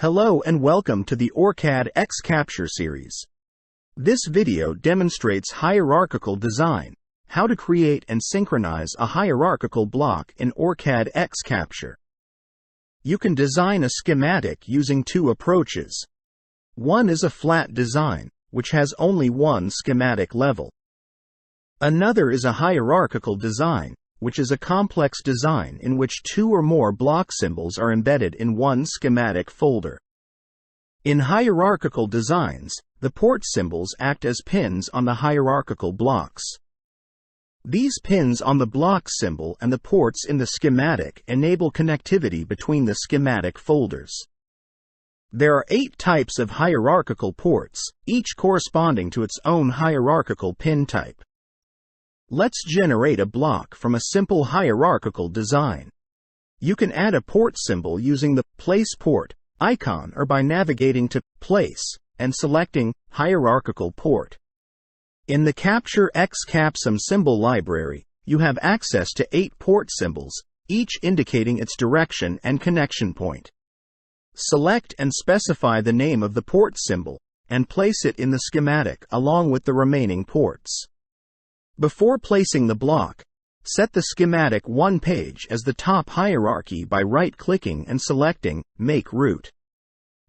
Hello and welcome to the OrCAD X Capture series. This video demonstrates hierarchical design, how to create and synchronize a hierarchical block in OrCAD X Capture. You can design a schematic using two approaches. One is a flat design, which has only one schematic level. Another is a hierarchical design, which is a complex design in which two or more block symbols are embedded in one schematic folder. In hierarchical designs, the port symbols act as pins on the hierarchical blocks. These pins on the block symbol and the ports in the schematic enable connectivity between the schematic folders. There are 8 types of hierarchical ports, each corresponding to its own hierarchical pin type. Let's generate a block from a simple hierarchical design. You can add a port symbol using the Place Port icon or by navigating to Place and selecting Hierarchical Port. In the Capture X Capsum symbol library, you have access to 8 port symbols, each indicating its direction and connection point. Select and specify the name of the port symbol, and place it in the schematic along with the remaining ports. Before placing the block, set the schematic 1 page as the top hierarchy by right-clicking and selecting Make Root.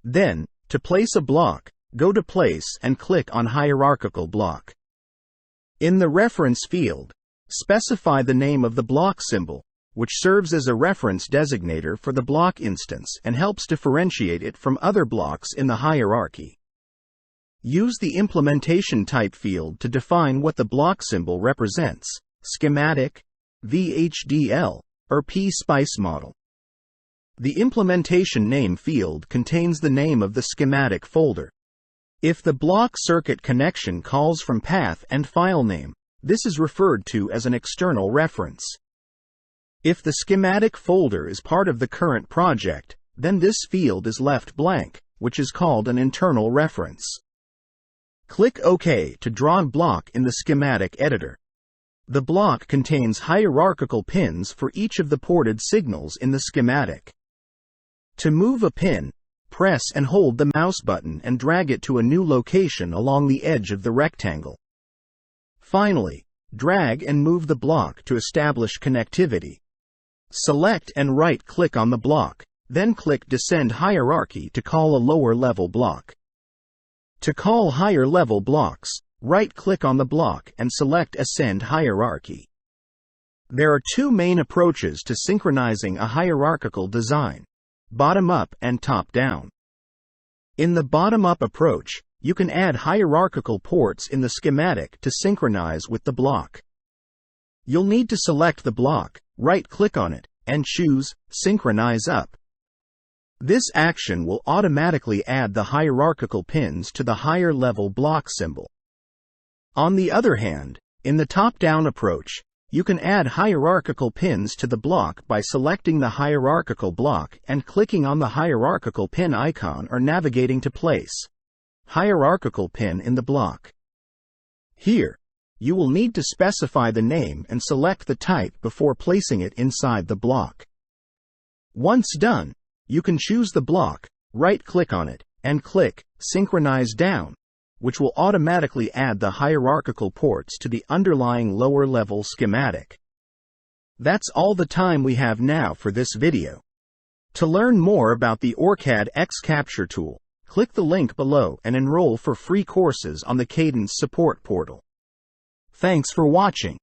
Then, to place a block, go to Place and click on Hierarchical Block. In the Reference field, specify the name of the block symbol, which serves as a reference designator for the block instance and helps differentiate it from other blocks in the hierarchy. Use the Implementation Type field to define what the block symbol represents: schematic, VHDL, or P-Spice model. The Implementation Name field contains the name of the schematic folder. If the block circuit connection calls from path and file name, this is referred to as an external reference. If the schematic folder is part of the current project, then this field is left blank, which is called an internal reference. Click OK to draw a block in the schematic editor. The block contains hierarchical pins for each of the ported signals in the schematic. To move a pin, press and hold the mouse button and drag it to a new location along the edge of the rectangle. Finally, drag and move the block to establish connectivity. Select and right-click on the block, then click Descend Hierarchy to call a lower-level block. To call higher-level blocks, right-click on the block and select Ascend Hierarchy. There are 2 main approaches to synchronizing a hierarchical design: bottom-up and top-down. In the bottom-up approach, you can add hierarchical ports in the schematic to synchronize with the block. You'll need to select the block, right-click on it, and choose Synchronize Up. This action will automatically add the hierarchical pins to the higher-level block symbol. On the other hand, in the top-down approach, you can add hierarchical pins to the block by selecting the hierarchical block and clicking on the hierarchical pin icon or navigating to Place Hierarchical Pin in the block. Here, you will need to specify the name and select the type before placing it inside the block. Once done, you can choose the block, right-click on it, and click Synchronize Down, which will automatically add the hierarchical ports to the underlying lower-level schematic. That's all the time we have now for this video. To learn more about the OrCAD X Capture tool, click the link below and enroll for free courses on the Cadence Support portal. Thanks for watching.